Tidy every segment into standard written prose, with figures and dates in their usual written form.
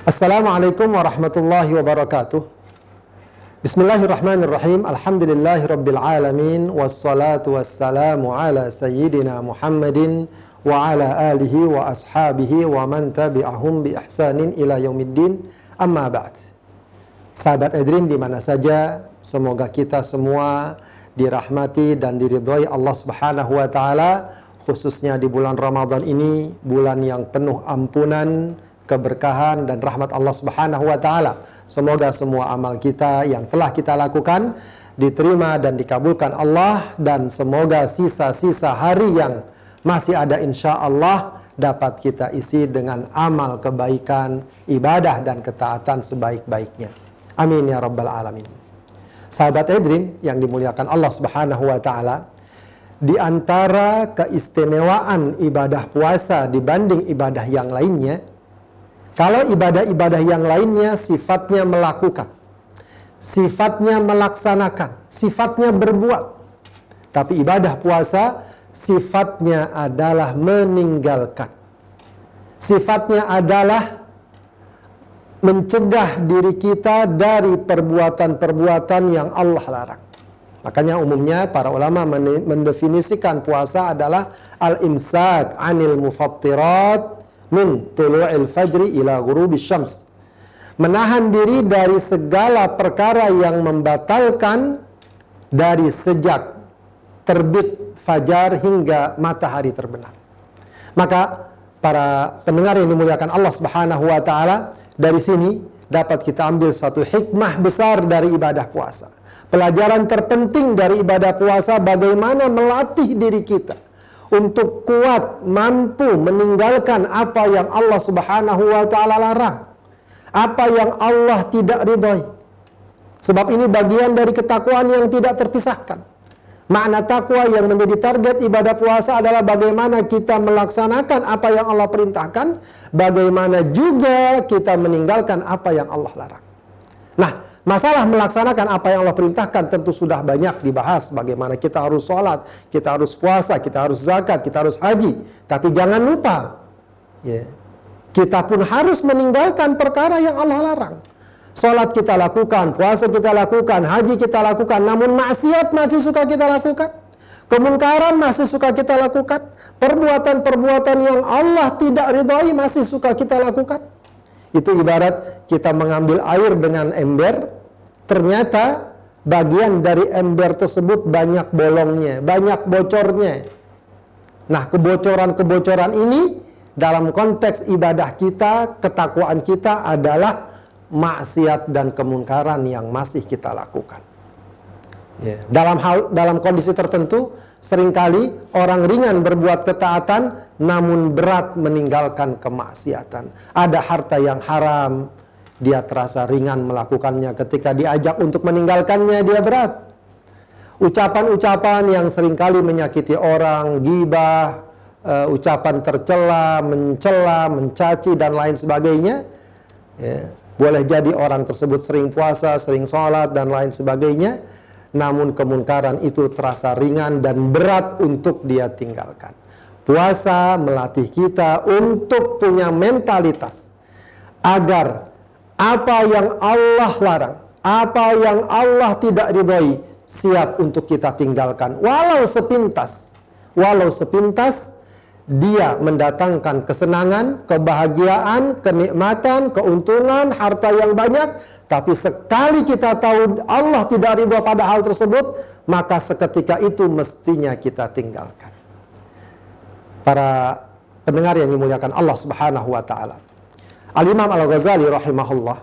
Assalamualaikum warahmatullahi wabarakatuh. Bismillahirrahmanirrahim. Alhamdulillahirabbil alamin wassalatu wassalamu ala sayyidina Muhammadin wa ala alihi wa ashabihi wa man tabi'ahum bi ihsanin ila yaumiddin. Amma ba'd. Sahabat Edream di mana saja, semoga kita semua dirahmati dan diridhai Allah Subhanahu wa taala, khususnya di bulan Ramadan ini, bulan yang penuh ampunan, keberkahan dan rahmat Allah Subhanahu wa taala. Semoga semua amal kita yang telah kita lakukan diterima dan dikabulkan Allah, dan semoga sisa-sisa hari yang masih ada insya Allah dapat kita isi dengan amal kebaikan, ibadah dan ketaatan sebaik-baiknya. Amin ya rabbal alamin. Sahabat Edream yang dimuliakan Allah Subhanahu wa taala, di antara keistimewaan ibadah puasa dibanding ibadah yang lainnya, kalau ibadah-ibadah yang lainnya sifatnya melakukan, sifatnya melaksanakan, sifatnya berbuat. Tapi ibadah puasa sifatnya adalah meninggalkan. Sifatnya adalah mencegah diri kita dari perbuatan-perbuatan yang Allah larang. Makanya umumnya para ulama mendefinisikan puasa adalah al-imsak anil mufattirat min tulu'il fajri ila ghurubis syams. Menahan diri dari segala perkara yang membatalkan dari sejak terbit fajar hingga matahari terbenam. Maka para pendengar yang dimuliakan Allah Subhanahu wa taala, dari sini dapat kita ambil satu hikmah besar dari ibadah puasa. Pelajaran terpenting dari ibadah puasa bagaimana melatih diri kita untuk kuat, mampu meninggalkan apa yang Allah Subhanahu wa taala larang, apa yang Allah tidak ridhoi. Sebab ini bagian dari ketakwaan yang tidak terpisahkan. Makna takwa yang menjadi target ibadah puasa adalah bagaimana kita melaksanakan apa yang Allah perintahkan, bagaimana juga kita meninggalkan apa yang Allah larang. Nah, masalah melaksanakan apa yang Allah perintahkan tentu sudah banyak dibahas. Bagaimana kita harus sholat, kita harus puasa, kita harus zakat, kita harus haji. Tapi jangan lupa, kita pun harus meninggalkan perkara yang Allah larang. Sholat kita lakukan, puasa kita lakukan, haji kita lakukan, namun maksiat masih suka kita lakukan. Kemungkaran masih suka kita lakukan. Perbuatan-perbuatan yang Allah tidak ridhai masih suka kita lakukan. Itu ibarat kita mengambil air dengan ember, ternyata bagian dari ember tersebut banyak bolongnya, banyak bocornya. Nah, kebocoran-kebocoran ini dalam konteks ibadah kita, ketakwaan kita adalah maksiat dan kemungkaran yang masih kita lakukan. Dalam kondisi tertentu, seringkali orang ringan berbuat ketaatan, namun berat meninggalkan kemaksiatan. Ada harta yang haram, dia terasa ringan melakukannya. Ketika diajak untuk meninggalkannya, dia berat. Ucapan-ucapan yang seringkali menyakiti orang, ghibah, ucapan tercela, mencela, mencaci dan lain sebagainya. Boleh jadi orang tersebut sering puasa, sering sholat dan lain sebagainya, namun kemungkaran itu terasa ringan dan berat untuk dia tinggalkan. Puasa melatih kita untuk punya mentalitas agar apa yang Allah larang, apa yang Allah tidak ridhoi, siap untuk kita tinggalkan. Walau sepintas dia mendatangkan kesenangan, kebahagiaan, kenikmatan, keuntungan, harta yang banyak. Tapi sekali kita tahu Allah tidak ridho pada hal tersebut, maka seketika itu mestinya kita tinggalkan. Para pendengar yang dimuliakan Allah Subhanahu wa taala, Al-Imam Al-Ghazali rahimahullah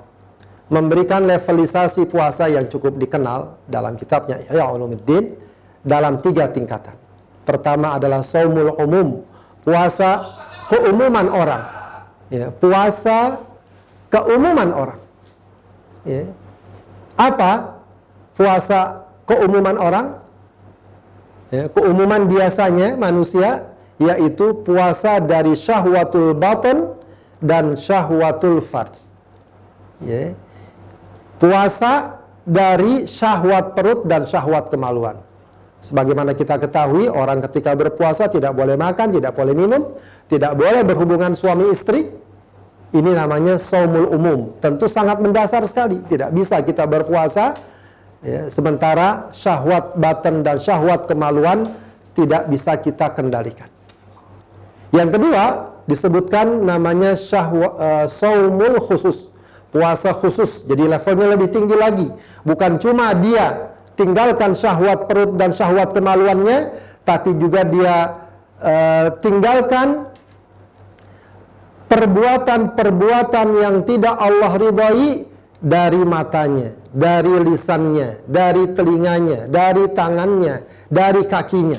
memberikan levelisasi puasa yang cukup dikenal dalam kitabnya Ihya Ulumuddin dalam 3 tingkatan. Pertama adalah shaumul umum, puasa keumuman orang. Puasa keumuman orang. Apa puasa keumuman orang? Keumuman biasanya manusia, yaitu puasa dari syahwatul batin dan syahwatul farj. Puasa dari syahwat perut dan syahwat kemaluan. Sebagaimana kita ketahui, orang ketika berpuasa tidak boleh makan, tidak boleh minum, tidak boleh berhubungan suami istri. Ini namanya shaumul umum. Tentu sangat mendasar sekali. Tidak bisa kita berpuasa ya, sementara syahwat batin dan syahwat kemaluan tidak bisa kita kendalikan. Yang kedua, disebutkan namanya shaumul khusus. Puasa khusus. Jadi levelnya lebih tinggi lagi. Bukan cuma dia tinggalkan syahwat perut dan syahwat kemaluannya, tapi juga dia tinggalkan perbuatan-perbuatan yang tidak Allah ridhai dari matanya, dari lisannya, dari telinganya, dari tangannya, dari kakinya.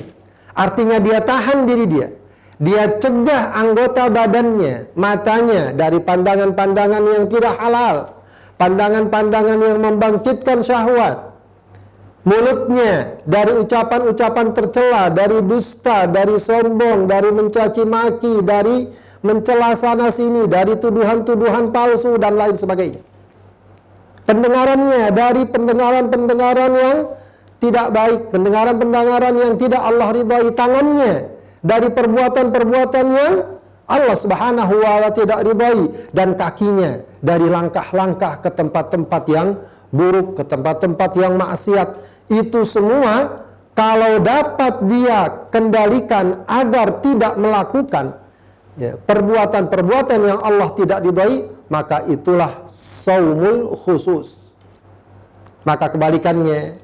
Artinya dia tahan diri dia. Dia cegah anggota badannya, matanya dari pandangan-pandangan yang tidak halal, pandangan-pandangan yang membangkitkan syahwat. Mulutnya dari ucapan-ucapan tercela, dari dusta, dari sombong, dari mencaci maki, dari mencela sana sini, dari tuduhan-tuduhan palsu dan lain sebagainya. Pendengarannya dari pendengaran-pendengaran yang tidak baik, pendengaran-pendengaran yang tidak Allah ridhai. Tangannya dari perbuatan-perbuatan yang Allah subhanahu wa ta'ala tidak ridhai. Dan kakinya dari langkah-langkah ke tempat-tempat yang buruk, ke tempat-tempat yang maksiat. Itu semua kalau dapat dia kendalikan agar tidak melakukan perbuatan-perbuatan yang Allah tidak ridhai, maka itulah shaumul khusus. Maka kebalikannya,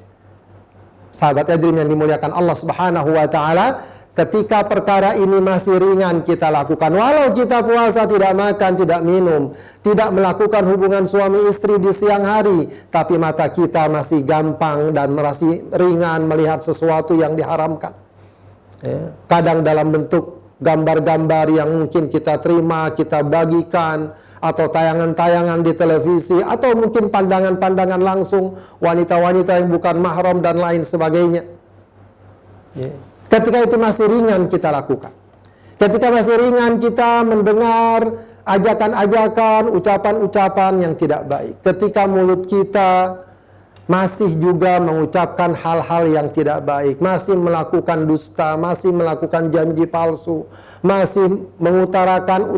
sahabat Edrim yang dimuliakan Allah subhanahu wa ta'ala, ketika perkara ini masih ringan kita lakukan, walau kita puasa, tidak makan, tidak minum, tidak melakukan hubungan suami istri di siang hari, tapi mata kita masih gampang dan masih ringan melihat sesuatu yang diharamkan. Kadang dalam bentuk gambar-gambar yang mungkin kita terima, kita bagikan, atau tayangan-tayangan di televisi, atau mungkin pandangan-pandangan langsung wanita-wanita yang bukan mahram dan lain sebagainya. Ketika itu masih ringan kita lakukan. Ketika masih ringan kita mendengar ajakan-ajakan, ucapan-ucapan yang tidak baik. Ketika mulut kita masih juga mengucapkan hal-hal yang tidak baik, masih melakukan dusta, masih melakukan janji palsu, masih mengutarakan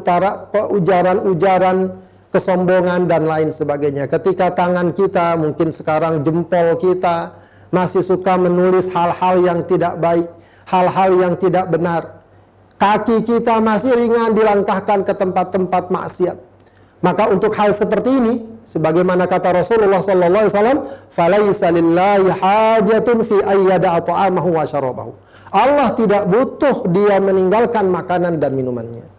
ujaran-ujaran kesombongan dan lain sebagainya. Ketika tangan kita, mungkin sekarang jempol kita, masih suka menulis hal-hal yang tidak baik, hal-hal yang tidak benar. Kaki kita masih ringan dilangkahkan ke tempat-tempat maksiat. Maka untuk hal seperti ini, sebagaimana kata Rasulullah sallallahu alaihi wasallam, "Falaisa lillahi hajatun fi ayyada'a ta'amahu wa syarabahu." Allah tidak butuh dia meninggalkan makanan dan minumannya.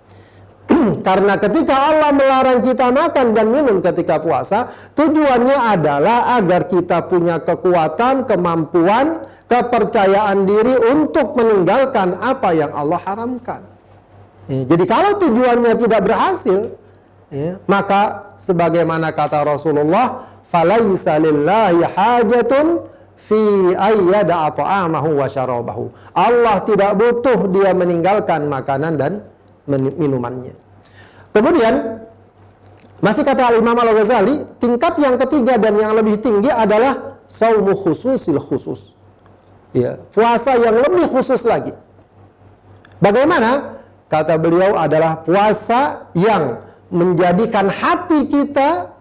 Karena ketika Allah melarang kita makan dan minum ketika puasa, tujuannya adalah agar kita punya kekuatan, kemampuan, kepercayaan diri untuk meninggalkan apa yang Allah haramkan. Jadi kalau tujuannya tidak berhasil, maka sebagaimana kata Rasulullah, "Falaisa lillahi hajatun fi ayyada'a ta'amahu wa syarabahu." Allah tidak butuh dia meninggalkan makanan dan minumannya. Kemudian masih kata Imam Al-Ghazali, tingkat yang ketiga dan yang lebih tinggi adalah shaumu khususil khusus. Puasa yang lebih khusus lagi. Bagaimana? Kata beliau adalah puasa yang menjadikan hati kita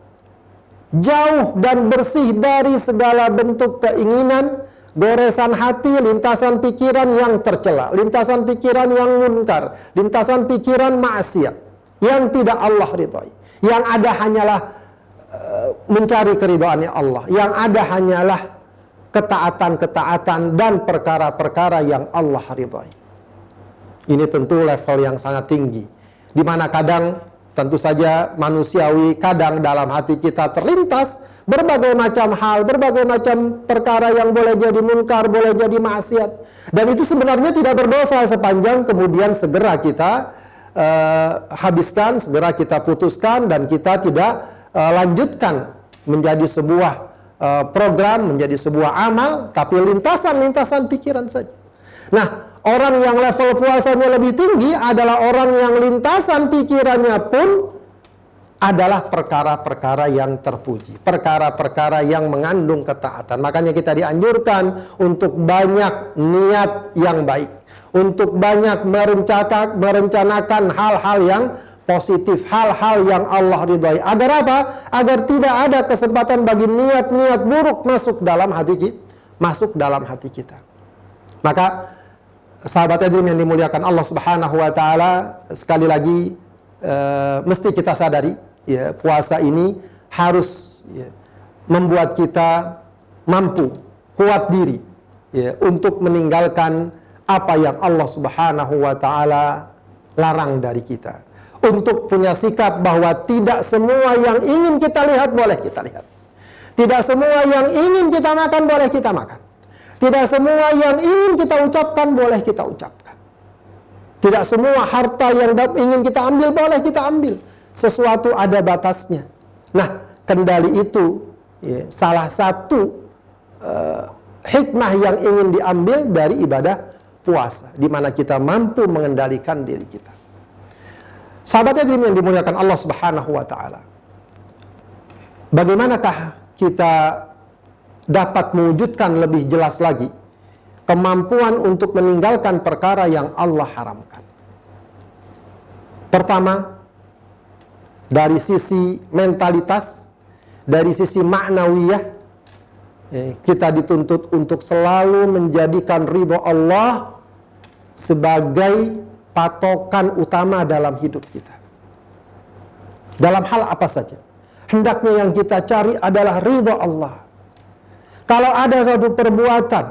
jauh dan bersih dari segala bentuk keinginan, goresan hati, lintasan pikiran yang tercela, lintasan pikiran yang munkar, lintasan pikiran maksiat yang tidak Allah ridhai. Yang ada hanyalah mencari keridhaannya Allah. Yang ada hanyalah ketaatan-ketaatan dan perkara-perkara yang Allah ridhai. Ini tentu level yang sangat tinggi, di mana kadang tentu saja manusiawi, kadang dalam hati kita terlintas berbagai macam hal, berbagai macam perkara yang boleh jadi munkar, boleh jadi maksiat. Dan itu sebenarnya tidak berdosa sepanjang kemudian segera kita habiskan, segera kita putuskan, dan kita tidak lanjutkan menjadi sebuah program, menjadi sebuah amal, tapi lintasan-lintasan pikiran saja. Nah, orang yang level puasanya lebih tinggi adalah orang yang lintasan pikirannya pun adalah perkara-perkara yang terpuji, perkara-perkara yang mengandung ketaatan. Makanya kita dianjurkan untuk banyak niat yang baik, untuk banyak merencanakan hal-hal yang positif, hal-hal yang Allah ridhai. Agar apa? Agar tidak ada kesempatan bagi niat-niat buruk masuk dalam hati kita. Maka sahabat Edrim yang dimuliakan Allah Subhanahu wa taala, sekali lagi mesti kita sadari, ya, puasa ini harus, ya, membuat kita mampu, kuat diri, ya, untuk meninggalkan apa yang Allah Subhanahu wa taala larang dari kita. Untuk punya sikap bahwa tidak semua yang ingin kita lihat boleh kita lihat. Tidak semua yang ingin kita makan boleh kita makan. Tidak semua yang ingin kita ucapkan boleh kita ucapkan. Tidak semua harta yang ingin kita ambil boleh kita ambil. Sesuatu ada batasnya. Nah, kendali itu, ya, salah satu hikmah yang ingin diambil dari ibadah puasa, di mana kita mampu mengendalikan diri kita. Sahabat Edrim yang dimuliakan Allah Subhanahu wa taala, bagaimanakah kita dapat mewujudkan lebih jelas lagi kemampuan untuk meninggalkan perkara yang Allah haramkan? Pertama, dari sisi mentalitas, dari sisi ma'nawiyah, kita dituntut untuk selalu menjadikan ridho Allah sebagai patokan utama dalam hidup kita. Dalam hal apa saja, hendaknya yang kita cari adalah ridho Allah. Kalau ada satu perbuatan,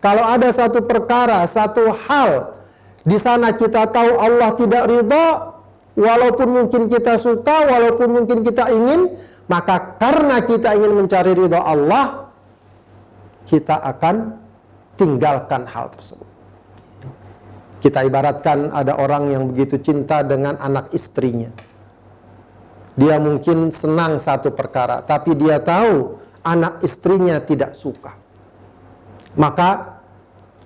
kalau ada satu perkara, satu hal, di sana kita tahu Allah tidak ridho, walaupun mungkin kita suka, walaupun mungkin kita ingin, maka karena kita ingin mencari ridho Allah, kita akan tinggalkan hal tersebut. Kita ibaratkan ada orang yang begitu cinta dengan anak istrinya. Dia mungkin senang satu perkara, tapi dia tahu anak istrinya tidak suka. Maka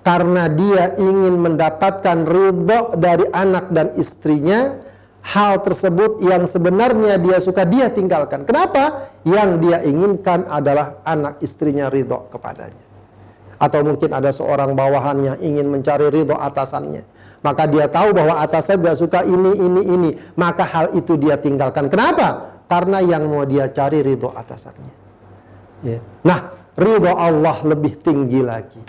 karena dia ingin mendapatkan ridho dari anak dan istrinya, hal tersebut yang sebenarnya dia suka dia tinggalkan. Kenapa? Yang dia inginkan adalah anak istrinya ridho kepadanya. Atau mungkin ada seorang bawahan yang ingin mencari ridho atasannya, maka dia tahu bahwa atasannya tidak suka ini. Maka hal itu dia tinggalkan. Kenapa? Karena yang mau dia cari ridho atasannya. Ya. Nah, ridho Allah lebih tinggi lagi.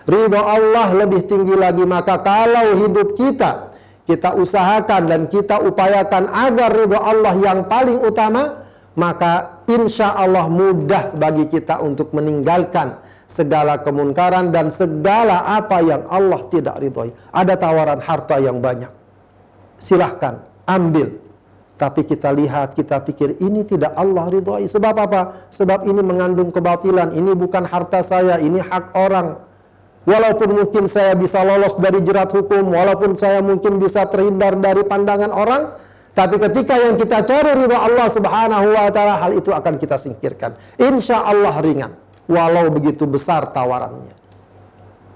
Ridho Allah lebih tinggi lagi. Maka kalau hidup kita usahakan dan kita upayakan agar ridho Allah yang paling utama, maka insya Allah mudah bagi kita untuk meninggalkan segala kemunkaran dan segala apa yang Allah tidak ridhoi. Ada tawaran harta yang banyak, silahkan ambil. Tapi kita lihat, kita pikir ini tidak Allah ridhoi. Sebab apa? Sebab ini mengandung kebatilan. Ini bukan harta saya, ini hak orang. Walaupun mungkin saya bisa lolos dari jerat hukum, walaupun saya mungkin bisa terhindar dari pandangan orang, tapi ketika yang kita cari ridho Allah Subhanahu wa taala, hal itu akan kita singkirkan. Insya Allah ringan, walau begitu besar tawarannya.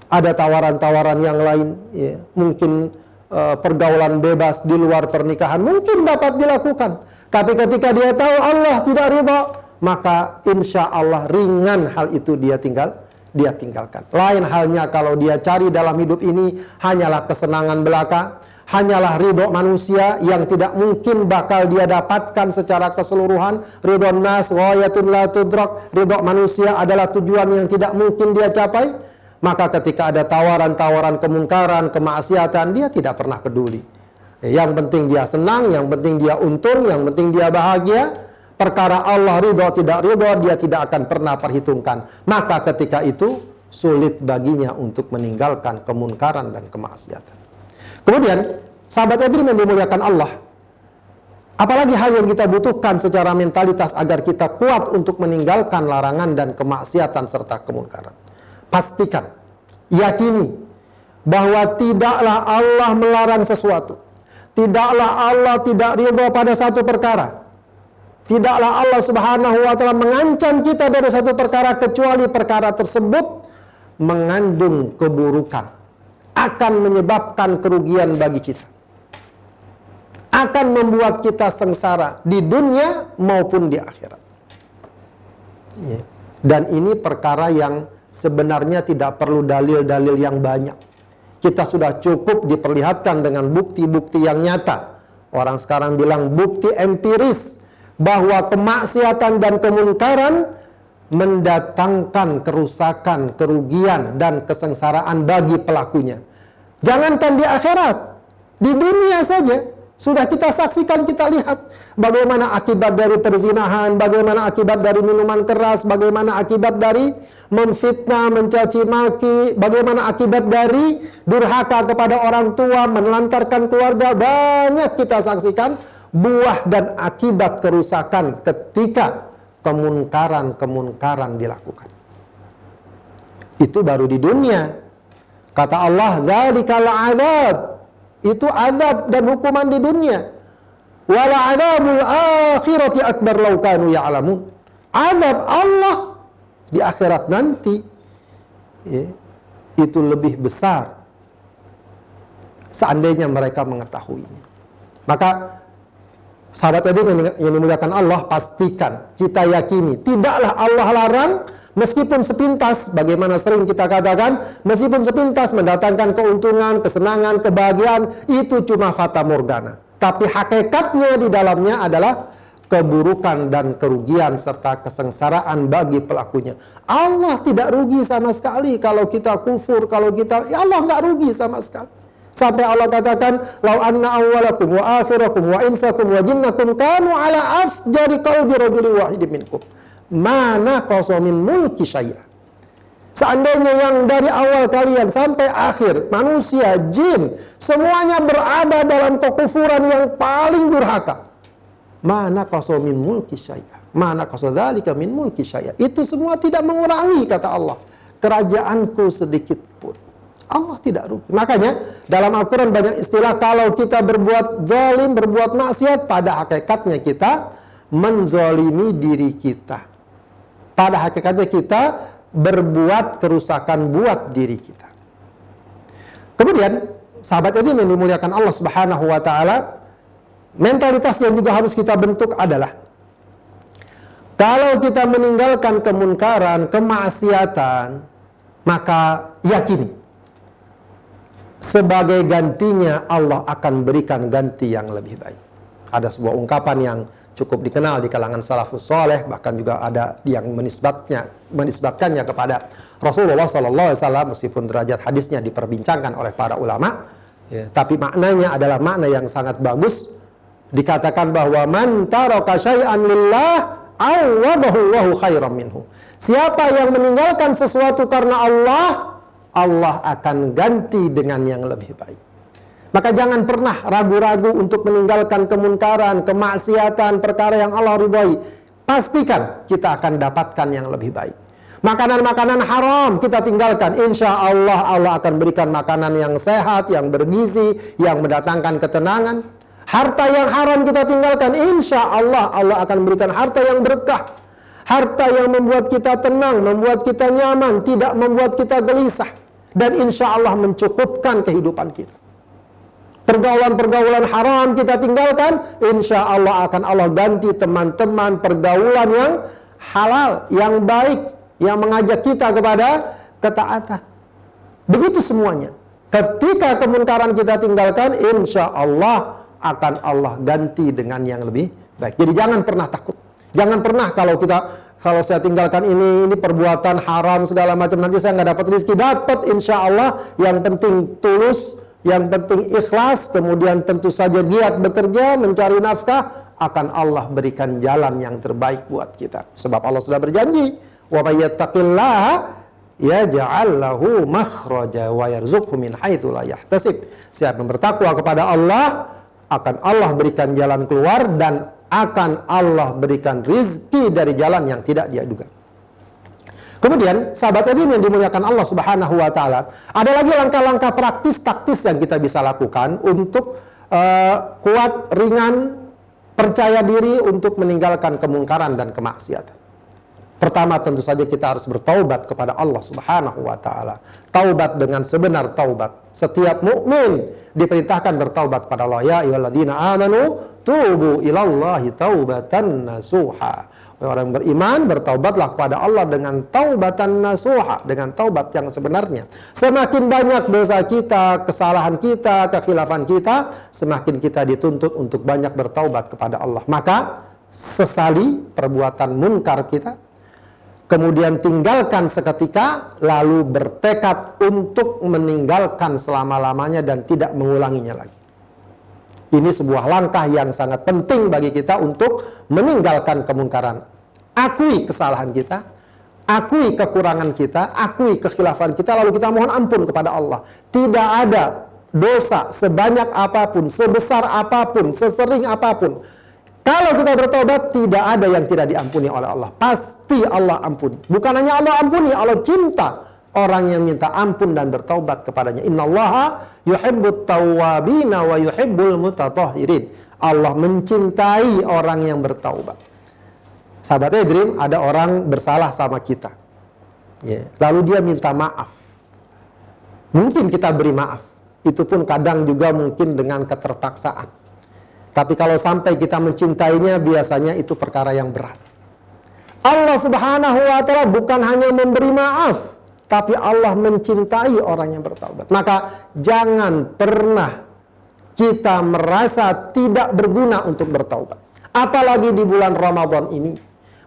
Ada tawaran-tawaran yang lain, ya, mungkin pergaulan bebas di luar pernikahan mungkin dapat dilakukan. Tapi ketika dia tahu Allah tidak ridho, maka insya Allah ringan hal itu dia tinggalkan. Lain halnya kalau dia cari dalam hidup ini hanyalah kesenangan belaka, hanyalah ridho manusia yang tidak mungkin bakal dia dapatkan secara keseluruhan. Ridho nas ghayatun la tudrak, ridho manusia adalah tujuan yang tidak mungkin dia capai. Maka ketika ada tawaran-tawaran kemungkaran, kemaksiatan, dia tidak pernah peduli. Yang penting dia senang, yang penting dia untung, yang penting dia bahagia. Perkara Allah ridho tidak ridho, dia tidak akan pernah perhitungkan. Maka ketika itu sulit baginya untuk meninggalkan kemungkaran dan kemaksiatan. Kemudian, sahabat Edrim yang dimuliakan Allah, apalagi hal yang kita butuhkan secara mentalitas agar kita kuat untuk meninggalkan larangan dan kemaksiatan serta kemungkaran. Pastikan, yakini bahwa tidaklah Allah melarang sesuatu. Tidaklah Allah tidak ridho pada satu perkara. Tidaklah Allah Subhanahu wa taala mengancam kita dari satu perkara kecuali perkara tersebut mengandung keburukan, akan menyebabkan kerugian bagi kita, akan membuat kita sengsara di dunia maupun di akhirat. Ya. Dan ini perkara yang sebenarnya tidak perlu dalil-dalil yang banyak. Kita sudah cukup diperlihatkan dengan bukti-bukti yang nyata. Orang sekarang bilang bukti empiris bahwa kemaksiatan dan kemunkaran mendatangkan kerusakan, kerugian, dan kesengsaraan bagi pelakunya. Jangankan di akhirat, di dunia saja sudah kita saksikan, kita lihat bagaimana akibat dari perzinahan, bagaimana akibat dari minuman keras, bagaimana akibat dari memfitnah, mencaci maki, bagaimana akibat dari durhaka kepada orang tua, menelantarkan keluarga. Banyak kita saksikan buah dan akibat kerusakan ketika kemunkaran dilakukan. Itu baru di dunia. Kata Allah, "Dzalikal adzab." Itu azab dan hukuman di dunia. Wala adzabul akhirati akbar law kanu ya'lamun. Azab Allah di akhirat nanti, ya, itu lebih besar seandainya mereka mengetahuinya. Maka sahabat tadi yang dimuliakan Allah, pastikan, kita yakini, tidaklah Allah larang meskipun sepintas, bagaimana sering kita katakan, meskipun sepintas mendatangkan keuntungan, kesenangan, kebahagiaan, itu cuma fata morgana. Tapi hakikatnya di dalamnya adalah keburukan dan kerugian serta kesengsaraan bagi pelakunya. Allah tidak rugi sama sekali kalau kita kufur, kalau kita, ya Allah nggak rugi sama sekali. Sampai Allah katakan, "Lau anna awwalakum wa akhirakum wa insakum wa jinnakum kanu ala afjari qalbi rajulin wahidin minkum. Mana qasamin mulki syai'a." Seandainya yang dari awal kalian sampai akhir, manusia, jin, semuanya berada dalam kekufuran yang paling durhaka. Mana qasamin mulki syai'a. Mana qasadzalika min mulki syai'a. Itu semua tidak mengurangi, kata Allah, kerajaanku sedikit pun. Allah tidak rugi. Makanya dalam Al-Quran banyak istilah, kalau kita berbuat zalim, berbuat maksiat, pada hakikatnya kita menzalimi diri kita. Pada hakikatnya kita berbuat kerusakan buat diri kita. Kemudian sahabat ini yang dimuliakan Allah Subhanahu wa taala, mentalitas yang juga harus kita bentuk adalah, kalau kita meninggalkan kemunkaran, kemaksiatan, maka yakini sebagai gantinya Allah akan berikan ganti yang lebih baik. Ada sebuah ungkapan yang cukup dikenal di kalangan salafus soleh, bahkan juga ada yang menisbatkannya kepada Rasulullah SAW, meskipun derajat hadisnya diperbincangkan oleh para ulama, ya, tapi maknanya adalah makna yang sangat bagus. Dikatakan bahwa man taraka syai'an lillah awwadahu Allahu khairan minhu. Siapa yang meninggalkan sesuatu karena Allah, Allah akan ganti dengan yang lebih baik. Maka jangan pernah ragu-ragu untuk meninggalkan kemunkaran, kemaksiatan, perkara yang Allah ridhoi. Pastikan kita akan dapatkan yang lebih baik. Makanan-makanan haram kita tinggalkan, insya Allah Allah akan berikan makanan yang sehat, yang bergizi, yang mendatangkan ketenangan. Harta yang haram kita tinggalkan, insya Allah Allah akan berikan harta yang berkah. Harta yang membuat kita tenang, membuat kita nyaman, tidak membuat kita gelisah. Dan insya Allah mencukupkan kehidupan kita. Pergaulan-pergaulan haram kita tinggalkan, insya Allah akan Allah ganti teman-teman pergaulan yang halal, yang baik, yang mengajak kita kepada ketaatan. Begitu semuanya. Ketika kemunkaran kita tinggalkan, insya Allah akan Allah ganti dengan yang lebih baik. Jadi jangan pernah takut. Jangan pernah kalau saya tinggalkan ini perbuatan haram segala macam, nanti saya nggak dapat rezeki. Dapat insya Allah. Yang penting tulus, yang penting ikhlas, kemudian tentu saja giat bekerja, mencari nafkah, akan Allah berikan jalan yang terbaik buat kita. Sebab Allah sudah berjanji, wa may yattaqillaha yaj'al lahu makhraja wa yarzuqhu min haitsu la yahtasib. Siapa yang bertakwa kepada Allah, akan Allah berikan jalan keluar dan akan Allah berikan rizki dari jalan yang tidak dia duga. Kemudian, sahabat ini yang dimuliakan Allah Subhanahu wa taala, ada lagi langkah-langkah praktis taktis yang kita bisa lakukan untuk kuat, ringan, percaya diri untuk meninggalkan kemungkaran dan kemaksiatan. Pertama tentu saja kita harus bertaubat kepada Allah Subhanahu wa taala. Taubat dengan sebenar taubat. Setiap mukmin diperintahkan bertaubat kepada Allah. Ya ayyuhalladzina amanu tubu ilallahi taubatan nasuha. Orang beriman bertaubatlah kepada Allah dengan taubatan nasuha, dengan taubat yang sebenarnya. Semakin banyak dosa kita, kesalahan kita, kekhilafan kita, semakin kita dituntut untuk banyak bertaubat kepada Allah. Maka sesali perbuatan munkar kita, kemudian tinggalkan seketika, lalu bertekad untuk meninggalkan selama-lamanya dan tidak mengulanginya lagi. Ini sebuah langkah yang sangat penting bagi kita untuk meninggalkan kemungkaran. Akui kesalahan kita, akui kekurangan kita, akui kekhilafan kita, lalu kita mohon ampun kepada Allah. Tidak ada dosa sebanyak apapun, sebesar apapun, sesering apapun, kalau kita bertobat, tidak ada yang tidak diampuni oleh Allah. Pasti Allah ampuni. Bukan hanya Allah ampuni, Allah cinta orang yang minta ampun dan bertaubat kepadanya. Innallaha yuhibbut tawwabina wa yuhibbul mutatahhirin. Allah mencintai orang yang bertaubat. Sahabat Edrim, ada orang bersalah sama kita. Lalu dia minta maaf. Mungkin kita beri maaf. Itu pun kadang juga mungkin dengan keterpaksaan. Tapi kalau sampai kita mencintainya, biasanya itu perkara yang berat. Allah Subhanahu wa taala bukan hanya memberi maaf, tapi Allah mencintai orang yang bertaubat. Maka jangan pernah kita merasa tidak berguna untuk bertaubat. Apalagi di bulan Ramadan ini,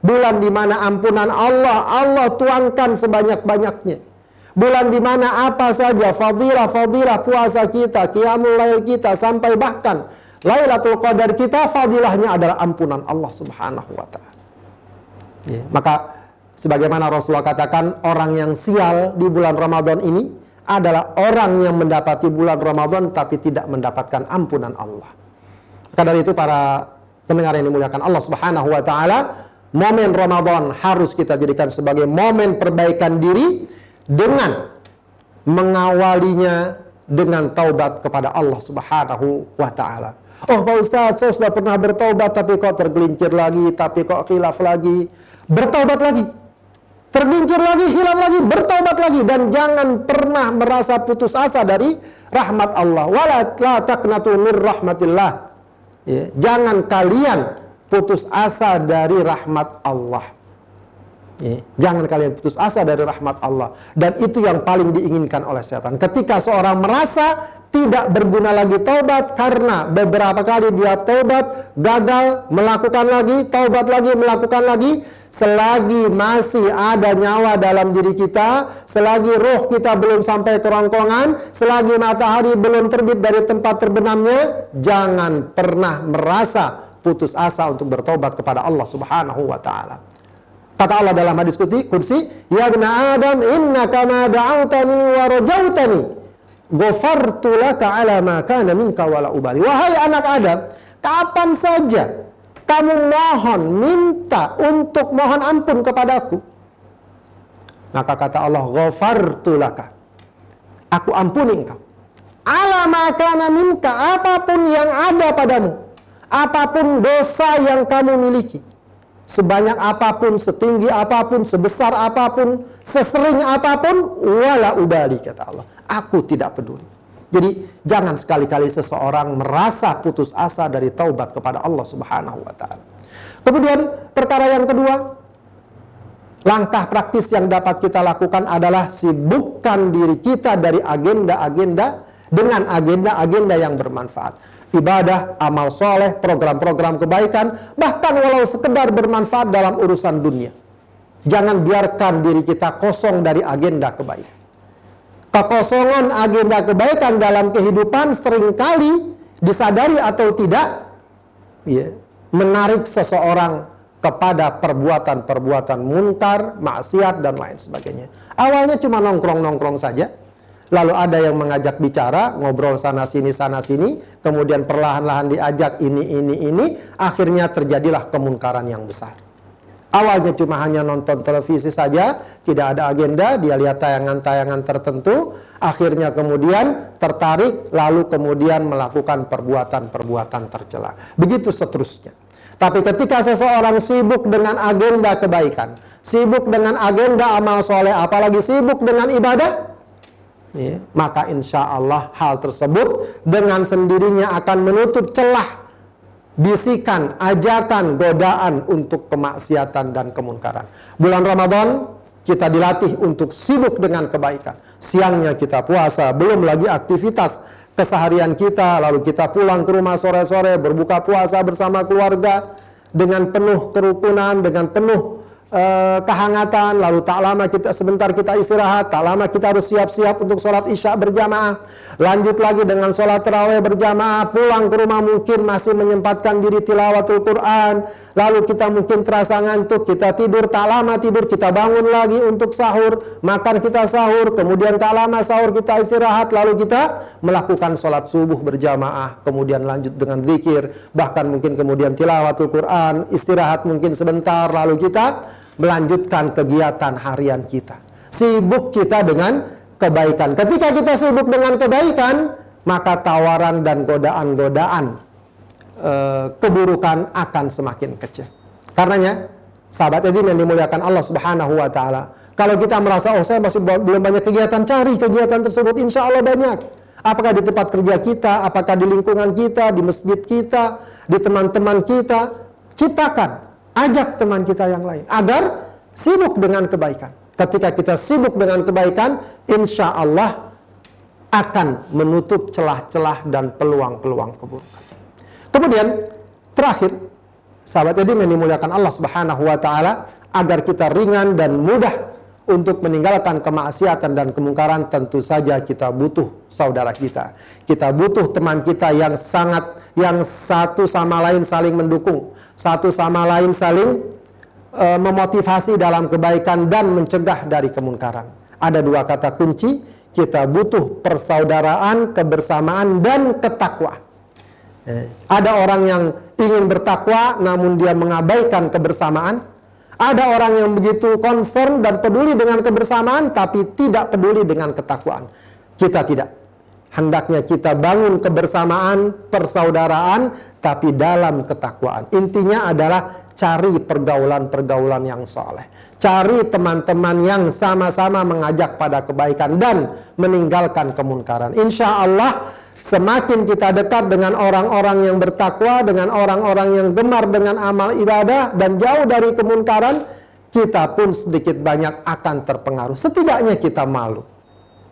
bulan di mana ampunan Allah tuangkan sebanyak-banyaknya. Bulan di mana apa saja fadilah-fadilah puasa kita, qiyamul lail kita, sampai bahkan Lailatul Qadar kita, fadilahnya adalah ampunan Allah Subhanahu wa taala. Maka sebagaimana Rasulullah katakan, orang yang sial di bulan Ramadan ini adalah orang yang mendapati bulan Ramadan tapi tidak mendapatkan ampunan Allah. Maka dari itu para pendengar yang dimuliakan Allah Subhanahu wa taala, momen Ramadan harus kita jadikan sebagai momen perbaikan diri dengan mengawalinya dengan taubat kepada Allah Subhanahu wa taala. Oh Pak Ustadz, saya sudah pernah bertaubat tapi kok tergelincir lagi, tapi kok khilaf lagi. Bertaubat lagi. Tergelincir lagi, hilaf lagi, bertaubat lagi. Dan jangan pernah merasa putus asa dari rahmat Allah. Wala taqnatu min rahmatillah. Jangan kalian putus asa dari rahmat Allah. Jangan kalian putus asa dari rahmat Allah. Dan itu yang paling diinginkan oleh setan. Ketika seorang merasa tidak berguna lagi taubat karena beberapa kali dia taubat gagal, melakukan lagi, taubat lagi, melakukan lagi, selagi masih ada nyawa dalam diri kita, selagi roh kita belum sampai kerongkongan, selagi matahari belum terbit dari tempat terbenamnya, jangan pernah merasa putus asa untuk bertobat kepada Allah Subhanahu wa taala. Kata Allah dalam hadis kursi, ya ibna Adam innaka ma da'autani wa rajautani ghafartu laka ala ma kana minka wala ubali. Wahai anak Adam, kapan saja kamu minta untuk mohon ampun kepadaku, maka kata Allah, ghafartu laka, aku ampuni engkau. Ala ma kana minka, apapun yang ada padamu, apapun dosa yang kamu miliki, sebanyak apapun, setinggi apapun, sebesar apapun, sesering apapun, wala ubali, kata Allah, aku tidak peduli. Jadi jangan sekali-kali seseorang merasa putus asa dari taubat kepada Allah Subhanahu wa taala. Kemudian perkara yang kedua, langkah praktis yang dapat kita lakukan adalah sibukkan diri kita dari agenda-agenda dengan agenda-agenda yang bermanfaat. Ibadah, amal soleh, program-program kebaikan, bahkan walau sekedar bermanfaat dalam urusan dunia. Jangan biarkan diri kita kosong dari agenda kebaikan. Kekosongan agenda kebaikan dalam kehidupan seringkali disadari atau tidak, menarik seseorang kepada perbuatan-perbuatan munkar, maksiat, dan lain sebagainya. Awalnya cuma nongkrong-nongkrong saja, lalu ada yang mengajak bicara, ngobrol sana-sini, kemudian perlahan-lahan diajak ini, akhirnya terjadilah kemunkaran yang besar. Awalnya cuma hanya nonton televisi saja, tidak ada agenda, dia lihat tayangan-tayangan tertentu, akhirnya kemudian tertarik, lalu kemudian melakukan perbuatan-perbuatan tercela. Begitu seterusnya. Tapi ketika seseorang sibuk dengan agenda kebaikan, sibuk dengan agenda amal soleh, apalagi sibuk dengan ibadah, ya, maka insya Allah hal tersebut dengan sendirinya akan menutup celah bisikan, ajakan, godaan untuk kemaksiatan dan kemunkaran. Bulan Ramadan kita dilatih untuk sibuk dengan kebaikan. Siangnya kita puasa, belum lagi aktivitas keseharian kita, lalu kita pulang ke rumah sore-sore, berbuka puasa bersama keluarga dengan penuh kerukunan, dengan penuh kehangatan, lalu tak lama sebentar kita istirahat, tak lama kita harus siap-siap untuk sholat isya berjamaah, lanjut lagi dengan sholat tarawih berjamaah, pulang ke rumah mungkin masih menyempatkan diri tilawatul Quran, lalu kita mungkin terasa ngantuk, kita tidur, tak lama tidur, kita bangun lagi untuk sahur, makan kita sahur, kemudian tak lama sahur kita istirahat, lalu kita melakukan sholat subuh berjamaah, kemudian lanjut dengan zikir, bahkan mungkin kemudian tilawatul Quran, istirahat mungkin sebentar, lalu kita melanjutkan kegiatan harian kita. Sibuk kita dengan kebaikan. Ketika kita sibuk dengan kebaikan, maka tawaran dan godaan-godaan keburukan akan semakin kecil. Karenanya, sahabat Edim yang dimuliakan Allah Subhanahu wa Ta'ala, kalau kita merasa, oh saya masih belum banyak kegiatan, cari kegiatan tersebut, insya Allah banyak. Apakah di tempat kerja kita, apakah di lingkungan kita, di masjid kita, di teman-teman kita, ciptakan. Ajak teman kita yang lain agar sibuk dengan kebaikan. Ketika kita sibuk dengan kebaikan, insya Allah akan menutup celah-celah dan peluang-peluang keburukan. Kemudian terakhir, sahabat Edim yang dimuliakan Allah Subhanahu wa Ta'ala, agar kita ringan dan mudah untuk meninggalkan kemaksiatan dan kemungkaran, tentu saja kita butuh saudara kita. Kita butuh teman kita yang satu sama lain saling mendukung, satu sama lain saling memotivasi dalam kebaikan dan mencegah dari kemungkaran. Ada dua kata kunci, kita butuh persaudaraan, kebersamaan, dan ketakwaan. Ada orang yang ingin bertakwa namun dia mengabaikan kebersamaan. Ada orang yang begitu concern dan peduli dengan kebersamaan tapi tidak peduli dengan ketakwaan. Kita tidak. Hendaknya kita bangun kebersamaan, persaudaraan, tapi dalam ketakwaan. Intinya adalah cari pergaulan-pergaulan yang soleh. Cari teman-teman yang sama-sama mengajak pada kebaikan dan meninggalkan kemunkaran. Insya Allah, semakin kita dekat dengan orang-orang yang bertakwa, dengan orang-orang yang gemar dengan amal ibadah dan jauh dari kemunkaran, kita pun sedikit banyak akan terpengaruh. Setidaknya kita malu.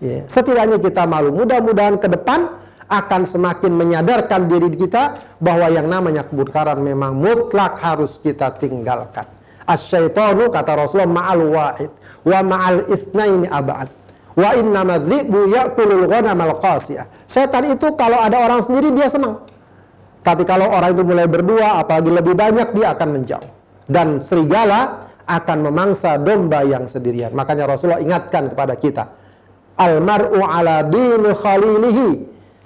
Setidaknya kita malu. Mudah-mudahan ke depan akan semakin menyadarkan diri kita bahwa yang namanya kemunkaran memang mutlak harus kita tinggalkan. Asyaitonu, kata Rasulullah, ma'al wahid wa ma'al itsnaini ab'ad. Wa innama dhi'bu ya'kulul ghanamal qasiyah. Setan itu kalau ada orang sendiri dia senang. Tapi kalau orang itu mulai berdua, apalagi lebih banyak, dia akan menjauh. Dan serigala akan memangsa domba yang sendirian. Makanya Rasulullah ingatkan kepada kita, al-mar'u ala dini khalilihi.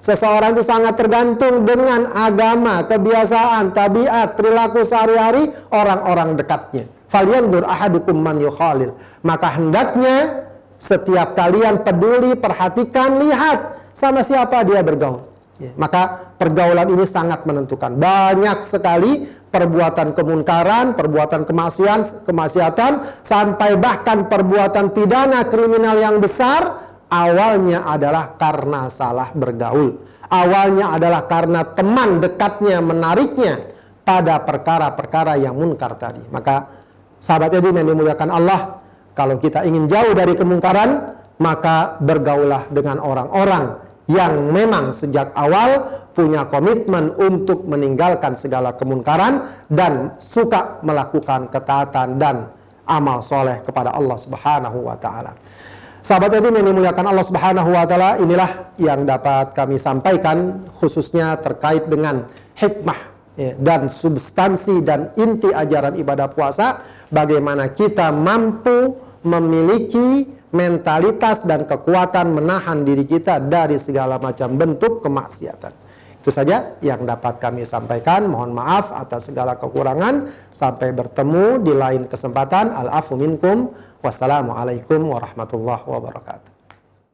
Seseorang itu sangat tergantung dengan agama, kebiasaan, tabiat, perilaku sehari-hari orang-orang dekatnya. Falyanzur ahadukum man yukhalil. Maka hendaknya setiap kalian peduli, perhatikan, lihat sama siapa dia bergaul. Maka pergaulan ini sangat menentukan. Banyak sekali perbuatan kemunkaran, perbuatan kemaksiatan, sampai bahkan perbuatan pidana kriminal yang besar, awalnya adalah karena salah bergaul. Awalnya adalah karena teman dekatnya menariknya pada perkara-perkara yang munkar tadi. Maka sahabat Edim yang dimuliakan Allah, kalau kita ingin jauh dari kemungkaran, maka bergaulah dengan orang-orang yang memang sejak awal punya komitmen untuk meninggalkan segala kemungkaran dan suka melakukan ketaatan dan amal soleh kepada Allah Subhanahu wa Ta'ala. Sahabat Edim yang dimuliakan Allah Subhanahu wa Ta'ala, inilah yang dapat kami sampaikan khususnya terkait dengan hikmah dan substansi dan inti ajaran ibadah puasa, bagaimana kita mampu memiliki mentalitas dan kekuatan menahan diri kita dari segala macam bentuk kemaksiatan. Itu saja yang dapat kami sampaikan. Mohon maaf atas segala kekurangan. Sampai bertemu di lain kesempatan. Al-afu minkum. Wassalamualaikum warahmatullahi wabarakatuh.